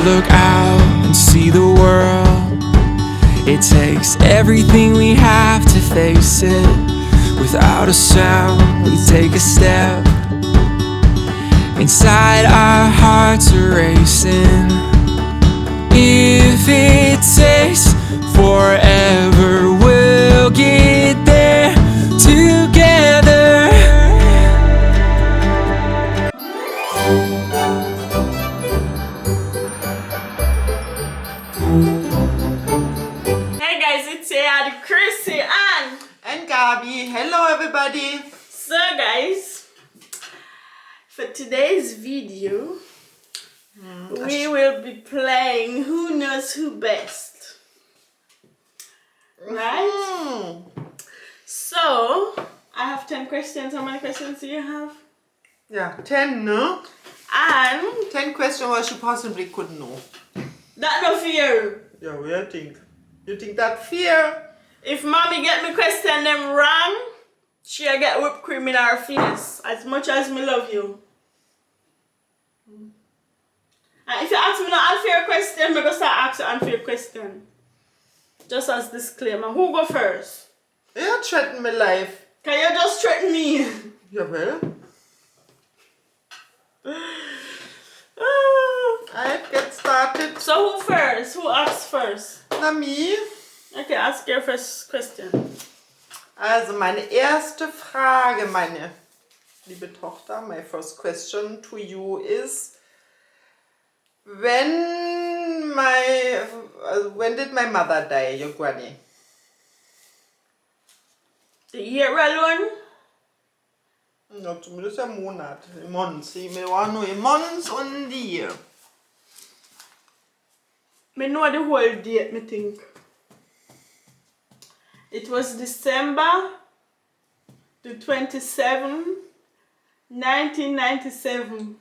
look out and see the world. It takes everything we have to face it. Without a sound, we take a step. Inside our hearts are racing. If it takes forever, we'll get there together. Hey guys, it's here, Chrissy and Gabi. Hello everybody. So guys, for today's video, we will be playing Who Knows Who Best. Right? So, I have 10 questions. How many questions do you have? Yeah, 10, no? And 10 questions what you possibly could know. that no fear. Yeah, what do you think? You think that fear? If mommy get me question them wrong, she'll get whipped cream in her face. As much as me love you. And if you ask me no unfair question, I'm going to start asking unfair question. Just as disclaimer. Who go first? You threaten my life. Can you just threaten me? Yeah, well. Alright, get started. So who first? Who asks first? Na, me. Okay, ask your first question. Also, meine erste Frage, meine liebe Tochter, my first question to you is, when did my mother die, your granny? The year alone? Ja, zumindest der Monat. Im Monats. Wir waren nur im Monats und die Year. Me know the whole date, me think. It was December the 27th, 1997.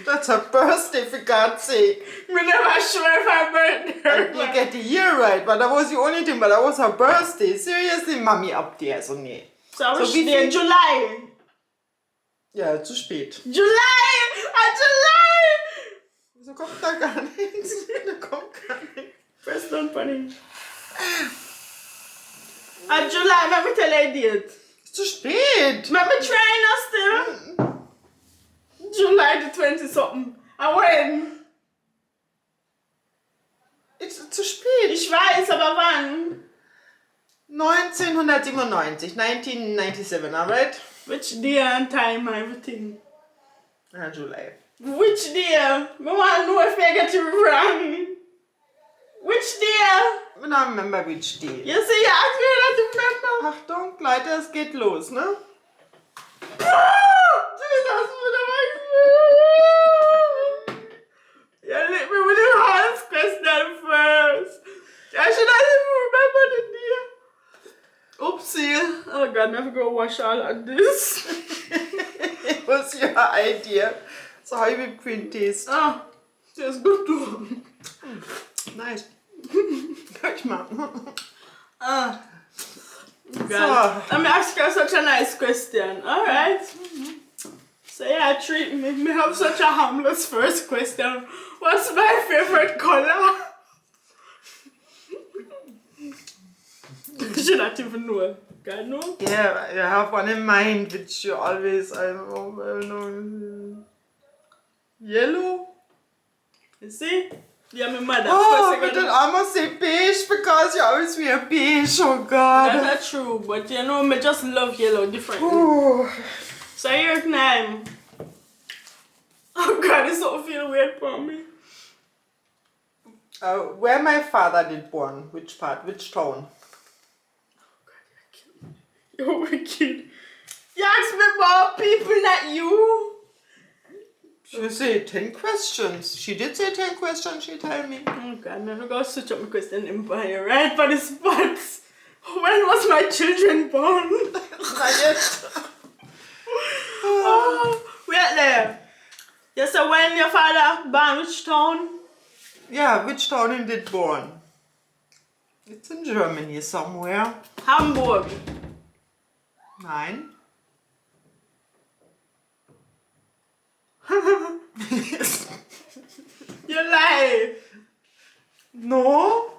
That's her birthday, for God's sake. Me never sure if I birthday. You get the year right, but that was the only thing, but that was her birthday. Seriously, Mami up there, so nee. So which wie day? viel- July. Ja, zu spät. July! July! Wieso kommt da gar nichts? Da kommt gar nichts. Press down for him. July, let me tell you a date. Ist zu spät. Let me try now still. July the 20 something. And when? Ist zu spät. Ich weiß, aber wann? 1997, 1997, alright? Which day and time and everything? July. Which day? I want to know if I get it wrong. Which day? I don't remember which day. You see, you asked me not to remember. Achtung, Leute, es geht los, ne? Jesus, what am I doing? You let me with the hardest question first. I should not even remember the day. Oopsie. Oh God, I have to go wash all of this. It was your idea. So how you whipped cream taste? Oh, tastes good too. Nice. Guck mal. God. Let me ask you such a nice question. Alright. So yeah, treat me. Me have such a harmless first question. What's my favorite color? You should not even know. God no? Yeah, you have one in mind which you always, I don't know. Yellow? You see? You're my mother. Oh, but then I must say beige because you always wear beige, oh God. That's not true, but you know, me just love yellow differently. Ooh. So your name. Oh God, it's so feel weird for me. Where my father did born, which part, which town? You're wicked. You ask me about people, not you. She said 10 questions. She did say 10 questions, she told me. Oh God, I'm never gonna switch up my question empire, right? For the spots. When was my children born? Not yet. Oh, wait there. You said when your father born, which town? Yeah, which town he did born? It's in Germany somewhere. Hamburg. Nein. You lie. No?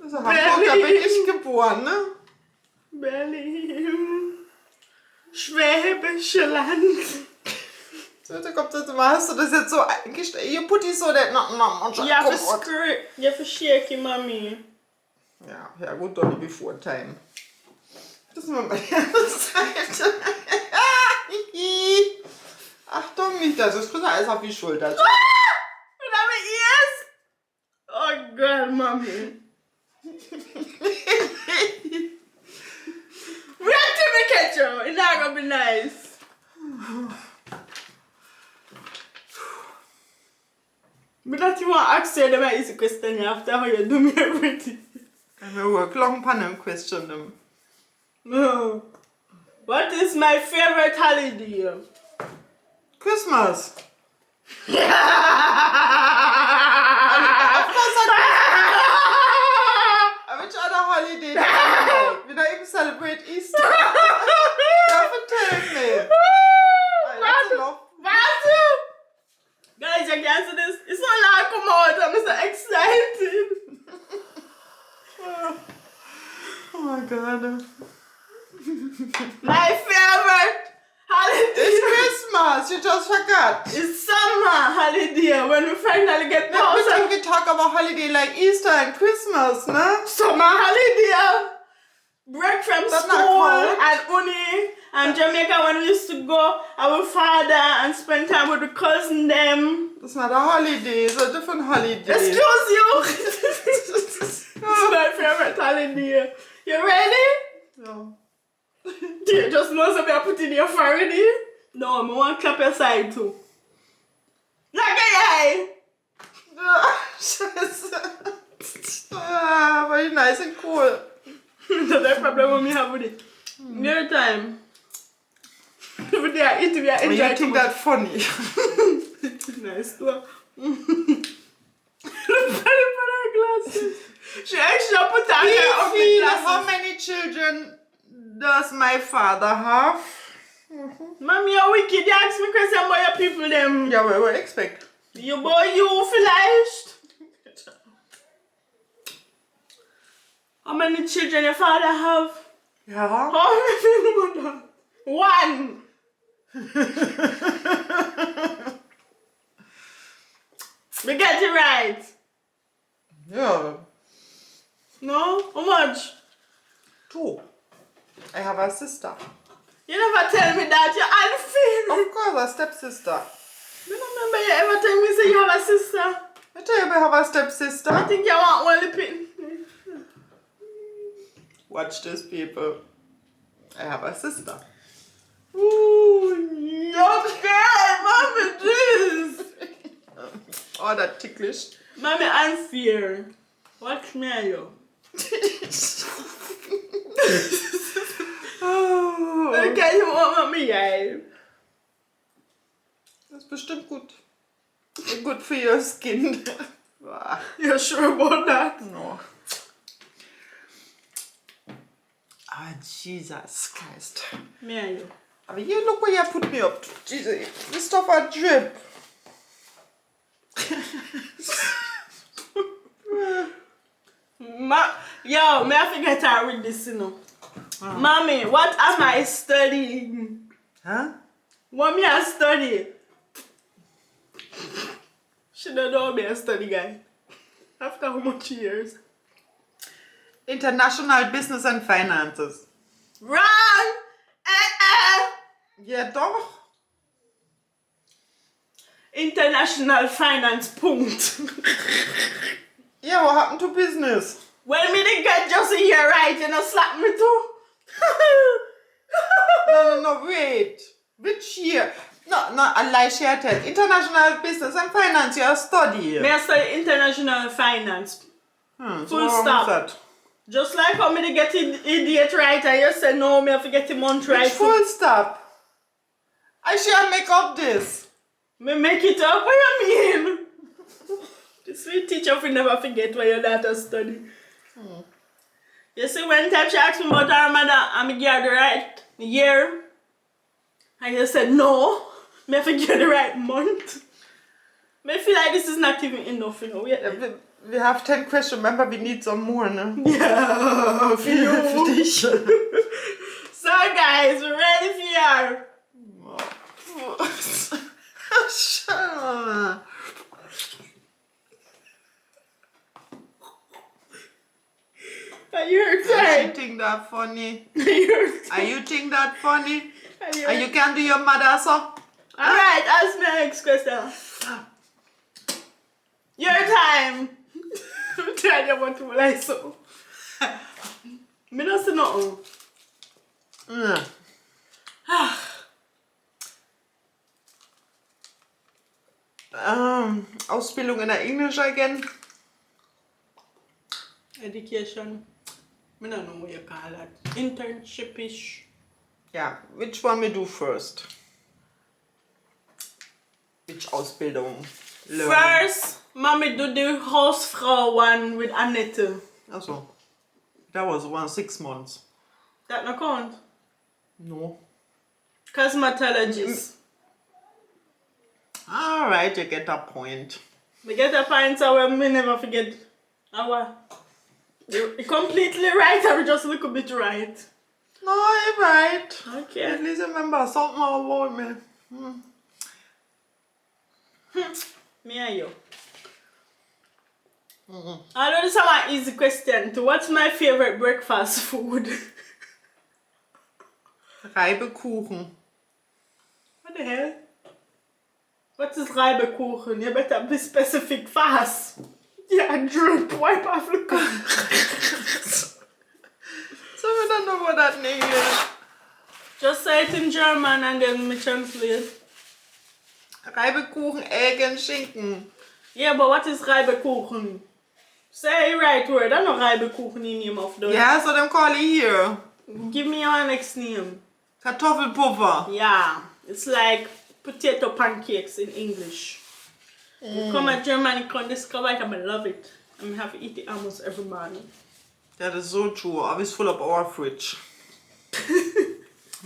Also Hamburg, da bin ich geboren, ne? Berlin. Schwäbische Land. So, da kommt das mal, hast du das jetzt so eingestellt? You put it so that Ja, für script. Ja, für shaky, Mami. Ja, gut, Dolly before time. Das ist mal bei der anderen Seite. Achtung, nicht, das ist alles auf die Schulter. Und damit ears? Oh God, Mami. We have to make it, Joe. It's not gonna be nice. But that you want to ask you the easy question after how you do me everything. I'm a work long panel question them. No. What is my favorite holiday? Christmas. Which other holiday do you like? We don't even celebrate Easter. You haven't told me. That's enough. Guys, you can't see this. It's not like come out. I'm so excited. Oh my God. My favorite holiday It's Christmas. You just forgot. is summer holiday when we finally get We closer. think we talk about holiday like Easter and Christmas, no? Summer holiday. Break from That's not school cold. and uni and Jamaica when we used to go our father and spend time with the cousin them. That's not a holiday. It's a different holiday. Excuse you. It's my favorite holiday. You ready? No. Do you just know something I put in your already? No, I want to clap your side too. Like a Scheiße. Very nice and cool. That's the problem when we have with it. Every time. Every day I eat, we are But you enjoying think that funny? nice too. Glasses. She actually put on her ugly How glasses. many children does my father have? Mommy, you're wicked. You ask me question about your people them. Yeah, we would expect. You boy, you vielleicht. How many children your father have? Yeah. How many mother? One. We get it right. Yeah. No? How much? 2. I have a sister. You never tell me that. You're unfair. Of course, a stepsister. I don't remember you ever tell me say you have a sister. I tell you, I have a I stepsister. think you want one lip. Watch this, people. I have a sister. Ooh, yuck, girl. Mommy, this. Oh, that ticklish. Mommy, unfair. Watch me, yo. Oh, Okay, you want me, guys. das ist bestimmt gut. Good for your skin. You're sure about that? No. Ah, Jesus Christ. Me and you. Aber you look where you put me up to. Jesus, this stuff a drip. Yo, may I forget to read this, you know? Mommy, what am I studying? Huh? What me I study? She don't know me I study, guy. After how much years? International Business and Finances. Wrong! Ja, doch. International Finance, punkt. Yeah, what happened to business? Well, me didn't get just a year right, you know, slap me too. No, wait. Which year? No, I lie, she had it. International Business and Finance, you study. Me I study international finance. So Full what stop. was that? Just like how me to get idiot right, and you say no, me have to get the month right. Which full stop? I shall make up this. Me make it up, what you mean? The sweet teacher will never forget what your daughter study. You see, one time she asked me about her mother, and me gave her the right year, and you said no. Me forget the right month. Me feel like this is not even enough, you know. We have 10 questions. Remember, we need some more, no? Yeah, for you. So guys, we're ready for you. Are you You excited? think that funny? Are Are you think that funny? you Are you can do your mother so? Alright, ask me the next question. Your time. I'm trying to want to like so. Me not say nothing. Ausbildung in der English again. Education. Me don't know what you call that. Internship-ish. Yeah, which one we do first? Which Ausbildung? First, mommy do the Hausfrau one with Annette. Also, that was 6 months. That no count. No. Cosmetologist. Alright, you get a point. We get a point so we never forget our. You're completely right, or just a little bit right. No, you're right. Okay. At least remember something about me. Me and you. I know this is an easy question too. What's my favorite breakfast food? Reibekuchen. What the hell? What is Reibekuchen? You better be specific fast. Yeah, drip. Wipe off the cup. So we don't know what that name is. Just say it in German and then me translate. Reibekuchen, Egg and Schinken. Yeah, but what is Reibekuchen? Say the right word. I know Reibekuchen in your mouth though. Yeah, so them call it here. Give me your next name. Kartoffelpuffer. Yeah, it's like potato pancakes in English. Come at Germany, can discover it, I love it. I have to eat it almost every morning. That is so true. Always full up our fridge.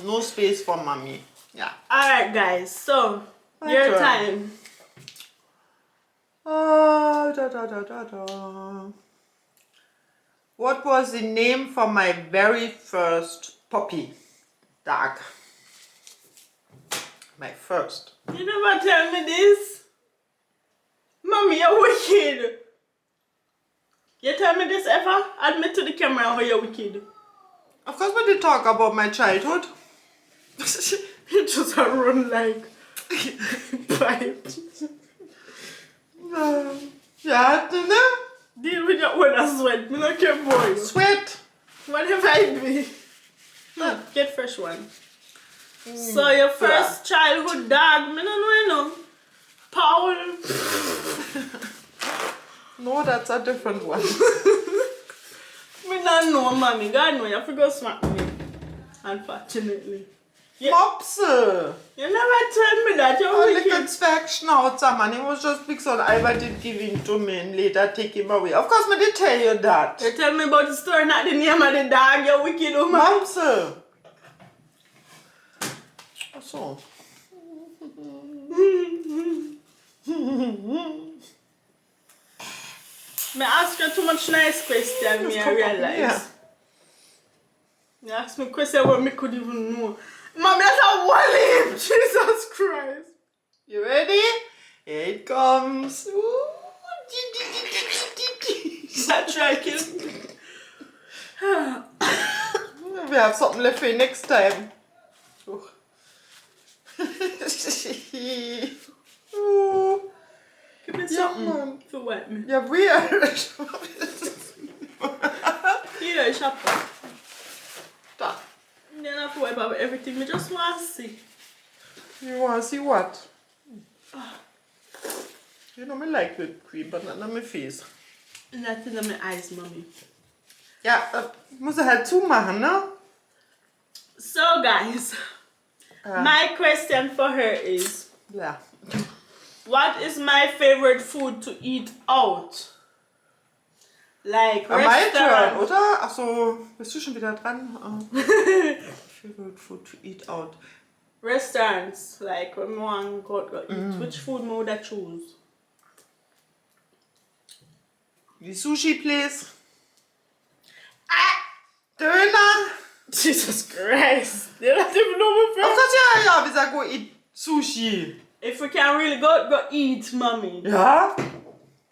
No space for mommy. Yeah. Alright guys, so My your turn. time. What was the name for my very first puppy dog? My first. You never tell me this. Mommy, you're wicked. You tell me this ever? Admit to the camera how you're wicked. Of course, when they talk about my childhood. You just run like pipe. Yeah, didn't Deal with your own sweat. Me not care boy. Sweat. Whatever it be. Get fresh one. So your first childhood dog, me don't know you know. Paul. No, that's a different one. Me don't know, mommy. God know you have to go smack me. Unfortunately. Yeah. Mopse. You never told me that. You're A little wicked. Zwergschnauzer, man. He was just big, so Albert did give him to me and later take him away. Of course, I did tell you that. You tell me about the story, not the name of the dog. You're wicked, woman. Mopse. So. Me ask you too much nice question, me I come up realize. here. You ask me question what me could even know. Mommy, that's a one Jesus Christ. You ready? Here it comes. Ooh. That try kill me. We have something left for you next time. Ooh. Give me Yeah, something man. to wet me. You're weird. Here, shopper. Da. Then I have to wipe out everything. Me just want to see. You want to see what? You know me like whipped cream, but not on my face. Nothing in my eyes, mommy. Ja, muss er halt zumachen, ne? So, guys, my question for her is, Ja. what is my favorite food to eat out? Like My turn, restaurant. oder? Achso, bist du schon wieder dran? Favorite food to eat out. Restaurants, like when I want go eat, which food would I choose? The sushi place. Döner. Jesus Christ. They don't even know my Of friend. course, yeah, we say go eat sushi. If we can really go eat, mommy. Yeah?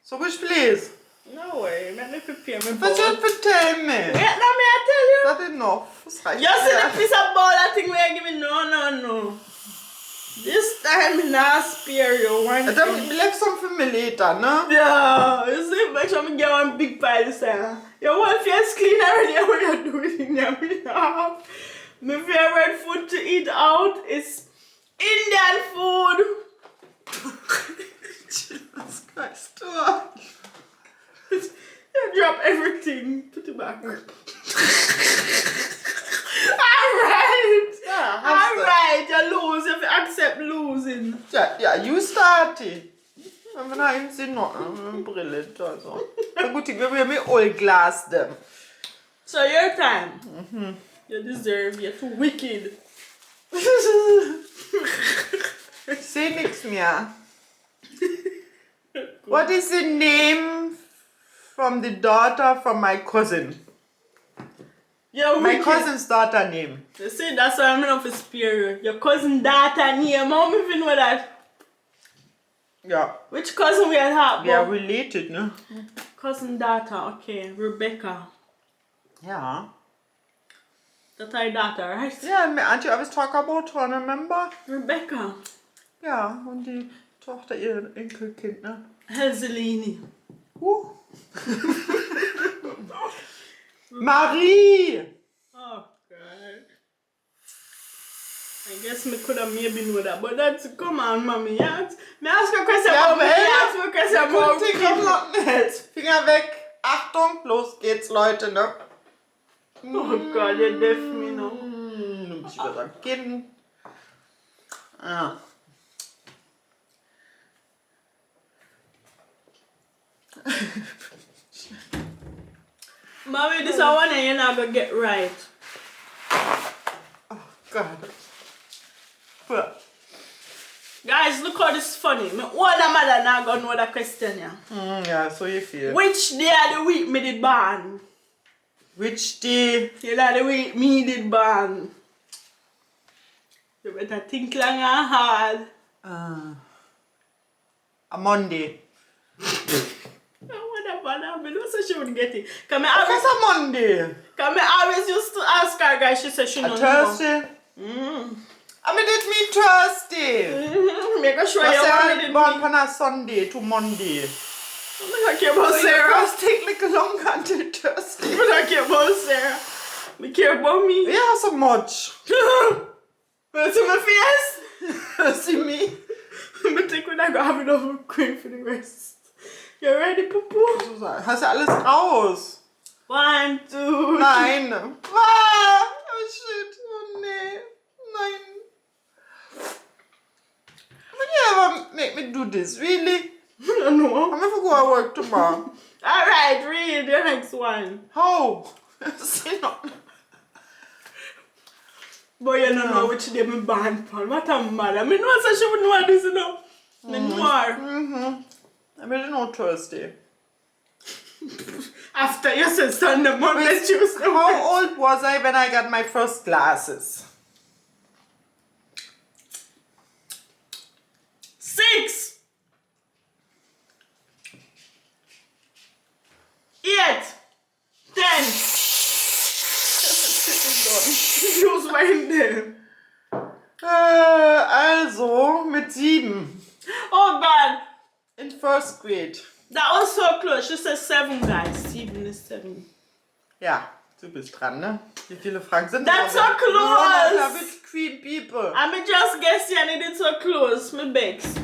So which place? No way, let me prepare my bowl. But you tell me. Wait, now me I tell you. That's enough. It's right You see there. the piece of ball that thing where you give me? No. This time me not spare you one And then thing. we left some for me later, no? Yeah, you see, make sure me get one big pile this time. Your one face clean already, what you doing in there? My favorite food to eat out is Indian food. Jesus Christ. Oh. You drop everything, put it back. Alright! Yeah, has to. Alright, you lose if you accept losing. Ja, you started. I'm not even seeing nothing. Brilliant, also. So good thing, we have all glass them. So your time. You deserve, you're too wicked. Say nichts mehr. What is the name from the daughter from my cousin? You're My wicked. cousin's daughter name. You see, that's why I'm not for spare you. Your cousin daughter name, how me even know that? Yeah, Which cousin we have? we are related, no? Cousin daughter, okay. Rebecca. Yeah. That's our daughter, right? Ja, mir Auntie always talk about her, remember? Rebecca. Ja, und die Tochter, ihr Enkelkind, ne? Helzelini. Marie! Oh, God. I guess me could have maybe know that, but that's, come on, mommy. Me ask a question about me. Ask me a question about Gut, komm noch nicht. Finger weg. Achtung, los geht's, Leute, ne? Oh, God, you deaf me now. Du bist über sein Kind. Ah. Mommy, this is one and you're not going to get right. Oh, God. But, Guys, look how this is funny. My older mother now going to know the question, yeah. ja, so you feel. Which day of the week me did born? Which day? You know the week me did born. You better think long and hard. A Monday. Whatever, I don't say she would get it. Cause What's a Monday? I always used to ask her, guys, she said she A don't Thursday? know. I mean, it mean Thursday. Make sure But you Sarah already born did. from a Sunday to Monday. I'm not care about So Sarah. first take like longer until Thursday. I'm not care about Sarah. Me care about me. Yeah, so much. But to my face. See me? I think we're not gonna have enough cream for the rest. You ready, Pupu? Hast du alles raus? 1, 2, Nein. Ah, oh shit. Oh nee. Nein. Would you ever make me do this? Really? I don't know. I'm gonna go to work tomorrow. Alright, read the next one. How? See no. But you don't know which day me born for. What a mad. I mean, no, so she wouldn't want this, you know. Me know. I really know Thursday. After you said Sunday, Monday, Tuesday. How old was I when I got my first glasses? 6, 8, 10. Use my name. Also mit 7. Oh God, In first grade. that was so close. She said 7, guys. 7 is 7. Ja, du bist dran, ne? Wie viele Fragen sind That's das? so close. Da wird Queen People. I mean, just guess you and it is so close. Me begs.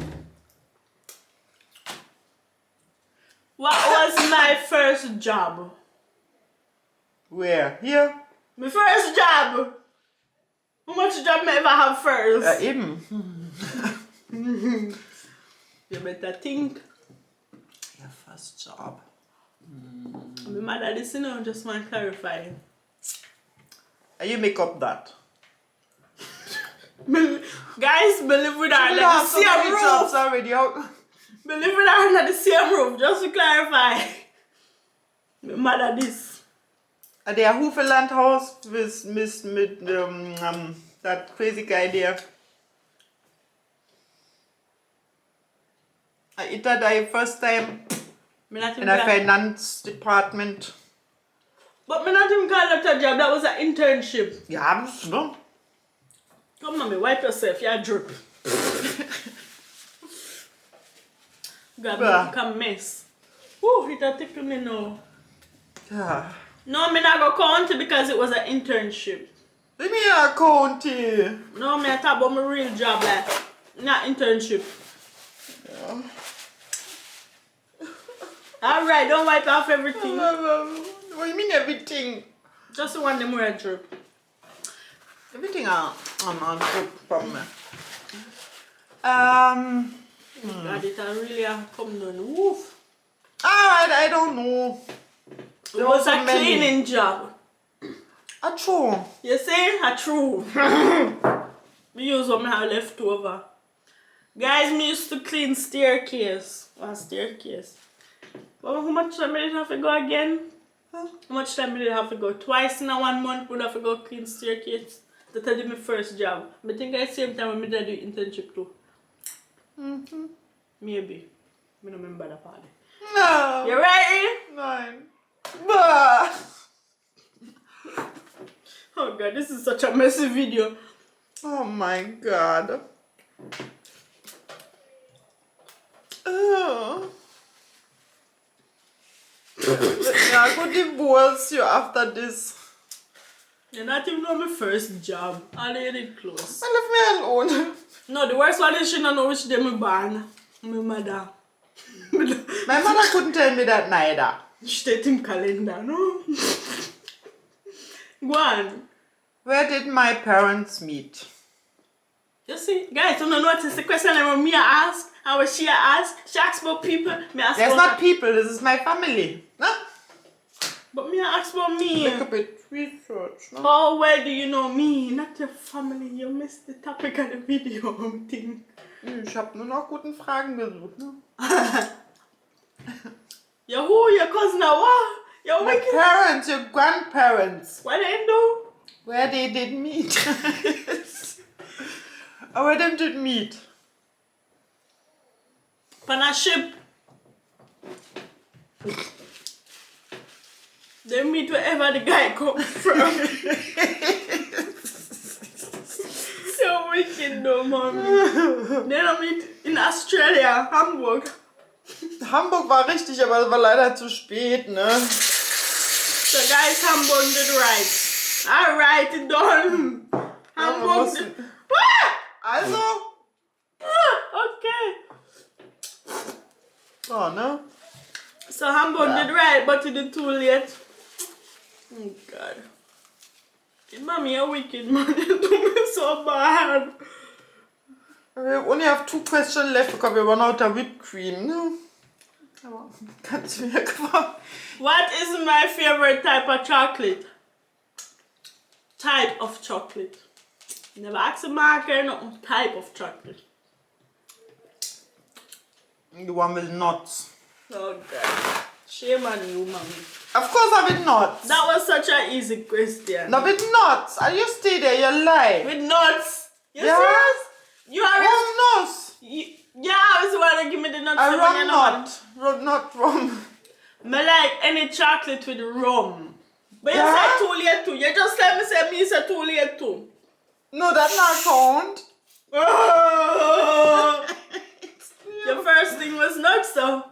What was my first job? Where? Hier? My first job. How much job me ever have first? Ja, eben. You better think. Your first job. My mother this, you know, just want to clarify. And you make up that. Me Guys, believe with her You that have the so many same jobs roof. already. Believe with her that the same roof. Just to clarify. My mother this. Der Hufelandhaus mit that crazy guy there. I did that the first time Me not in even a call- finance department. But me not even call that a job. That was an internship. Ja, das, ne? Come on, me wipe yourself. You're drip. God, Bruh. me become mess. Woo, it a tickle me now. Ja. No, me not go count it because it was an internship. Leave me a county. No, me I talk about my real job, like not internship. Ja. Alright, don't wipe off everything. What do you mean everything? Just the one them where I drip. Everything on good from me. God, it a really a come down. Woof. Alright, I don't know. It was so a many. cleaning job. True. You see? A true. Me use what me have left over. Guys, me used to clean staircase. One staircase. But how much time did I have to go again? Huh? How much time did I have to go? Twice in a 1 month would I have to go clean staircase. That I did my first job. But I think at the same time when I did do internship too. Mm-hmm. Maybe. I don't remember that part. No. You ready? Nein. Bah. Oh god, this is such a messy video. Oh my god. Oh. I go divorce you after this. You're not even on my first job. All you did close. Leave me alone. No, the worst one is she don't know which day me born. My mother. My mother couldn't tell me that neither. Steht im Kalender, no? Go on. Where did my parents meet? You see, guys, you don't notice the question that me ask, and what she ask. She ask about people, me ask There's about not people, this is my family. Huh? But me ask about me. Make a bit research. No? How well do you know me? Not your family. You missed the topic of the video thing. Ich hab nur noch guten Fragen gesucht. Ne? Your who? Your cousin or what? Your My wicked. parents, your grandparents. What they do? Where they did meet. Oh, where them did meet. On a ship. They meet wherever the guy comes from. So wicked though, mommy. They don't meet in Australia, Hamburg. Hamburg war richtig, aber das war leider zu spät, ne? So guys, Hamburg did right. Alright, done. Hamburg did... Ah! Also? Ah, okay. Oh, ne? So Hamburg did right, but it did too late. Oh God. Mommy, a wicked man. You do me so bad. We only have 2 questions left because we run out of whipped cream, ne? Aber ganz merkwürdig. What is my favorite type of chocolate? Type of chocolate. Never ask a marker, no type of chocolate. The one with nuts. Oh God. Shame on you, mommy. Of course I with nuts. That was such an easy question. No, with nuts. And you stay there, you lie. With nuts. You Yeah. serious? You always... Rum nuts. You always want to give me the nuts. A when rum you know what? nut. Not rum. Me like any chocolate with rum. But you Yeah? said too late too. You just let me say me say too late too. No, that not count. Your first thing was nuts though.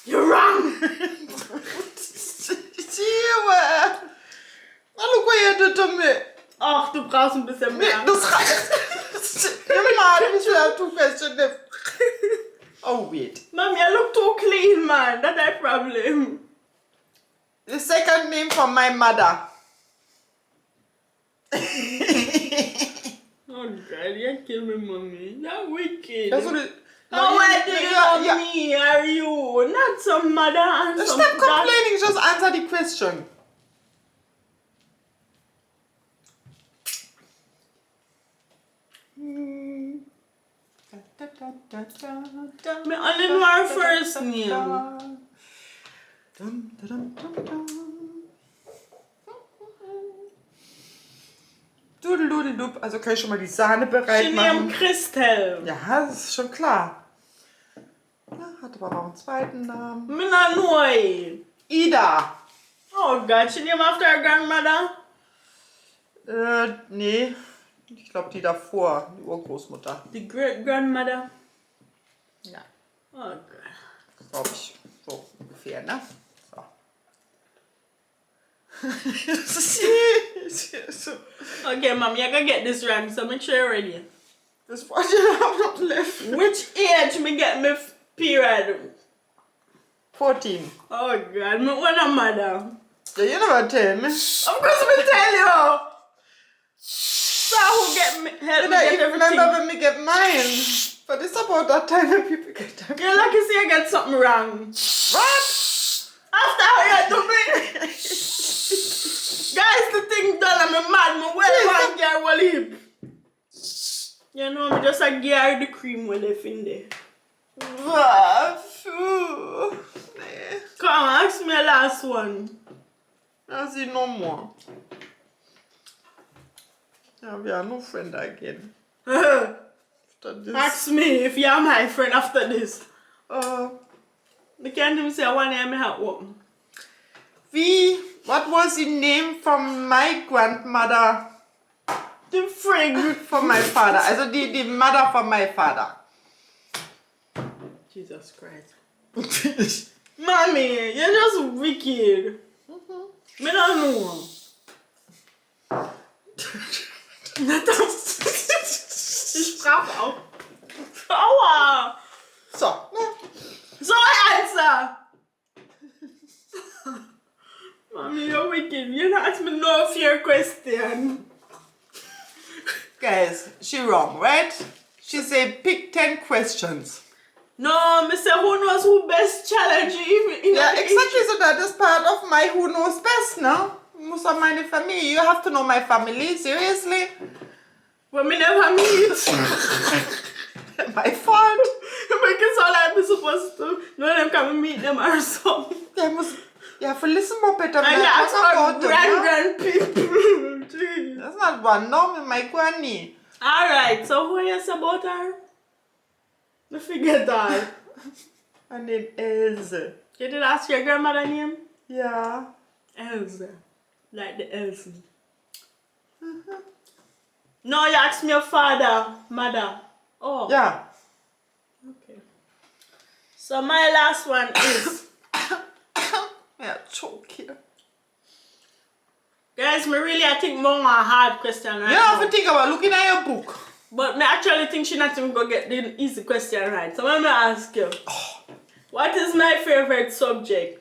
You're wrong. See where? Now look what you do to me. Ach, du brauchst ein bisschen mehr. Das reicht. You're mad if you have 2 questions left. Oh, wait. Mom, you look too clean, man. That's a problem. The second name for my mother. Oh God, you kill me, mommy. You're wicked. That's what it... How well do you know yeah. me? Are you not some mother and some Stop dad? complaining, just answer the question. Me only know her first name. Dum, dum, dum, dum. Dudeldudeldup. Also kann ich schon mal die Sahne bereit She named machen. Christel. Ja, das ist schon klar. Ja, hat aber noch einen zweiten Namen. Me not know it. Ida. Oh God, she named after her grandmother. Nee. Ich glaube die davor, die Urgroßmutter. The great grandmother. Ja, Oh God. glaube ich. So ungefähr, ne? So. Okay, Mom, you're gonna get this right, so make sure you're ready. Das wollte ich auch noch left. Which age me get me period? 14. Oh God, me want a mother. Yeah, you never tell me. Of course me tell you. So who get me, help me I get even everything? remember when we get mine. But it's about that time when people get them. You're lucky see I get something wrong. What? After how you do me. Guys, the thing done, I'm mad, me well one girl will heap. You know, me just a gear the cream with left in there. Phew. Nee. Come on, ask me a last one. I see no more. Yeah, we are no friend again. After this. Ask me if you're my friend after this. Uh, You can't even say I want to hear me help open. what was the name from my grandmother? The frig. From my father. Also die Mother von my father. Jesus Christ. Mommy, you're just wicked. Me don't know. Ich sprach auch. Aua. So, ne? So I answer. Mommy, you're wicked. You don't ask me no fear question. Guys, she wrong, right? She said pick 10 questions. No, me say who knows who best challenge you even in Yeah, the exactly. So that is part of my who knows best, no? Muss auch meine Familie. You have to know my family, seriously? But me never meet. My fault. Because all I'm supposed to know them come meet them or something. Der muss, ja, for listen more better. And you ask for grand people. Jeez. That's not one, no, my granny. Alright, so who is about her? I forget that. Her name Else. You did ask your grandmother name? Ja. Elsa. Like the Elsa. No, you asked me your father, mother. Oh. Ja. Okay. So my last one is, Ja, choke here. guys, I think more a hard question right You don't have now. to think about looking at your book. But me actually think she not even gonna get the easy question right. So let me ask you. What is my favorite subject?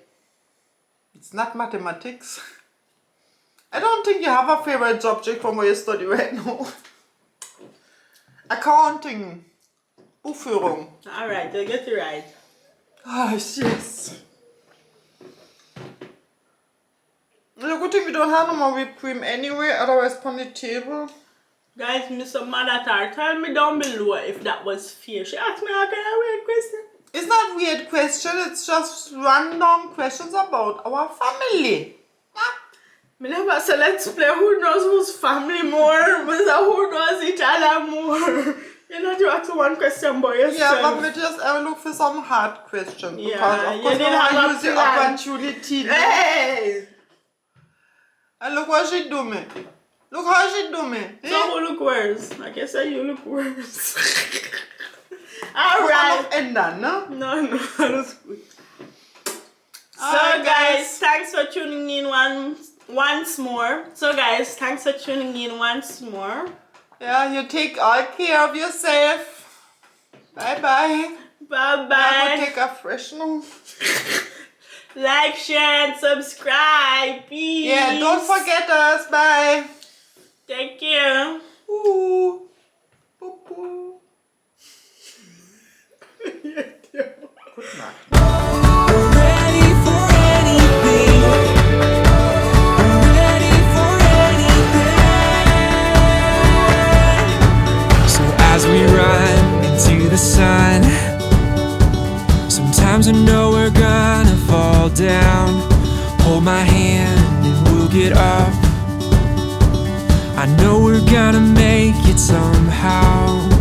It's not mathematics. I don't think you have a favorite subject from where you study right now. Accounting. Buchführung. Alright, you get it right. Ah, yes. It's a good thing we don't have no more whipped cream anyway, otherwise on the table. Guys, Mr. Madatar, tell me down below if that was fair. She asked me a weird question. It's not weird question, it's just random questions about our family. Me never say let's play who knows whose family more, but who knows each other more. You know, to ask one question by yourself. Yeah, but we just look for some hard questions. Yeah, because of you course we didn't have want a to use your plan. opportunity. Hey! And look what she do me. Look how she do me. So who look worse? Like I said, you look worse. Alright. Alright. Ändern, ne? No, that's good. So Alright, guys, thanks for tuning in once more. So guys, thanks for tuning in once more. Yeah, you take all care of yourself. Bye bye. Bye I bye. will take a fresh now. Like, share, and subscribe. Peace. Yeah, don't forget us. Bye. Take care. Ooh. Boo boo. Good night. I'm ready for anything. I'm ready for anything. So as we run into the sun, Sometimes I know we're gonna fall down. Hold my hand and we'll get up. I know we're gonna make it somehow.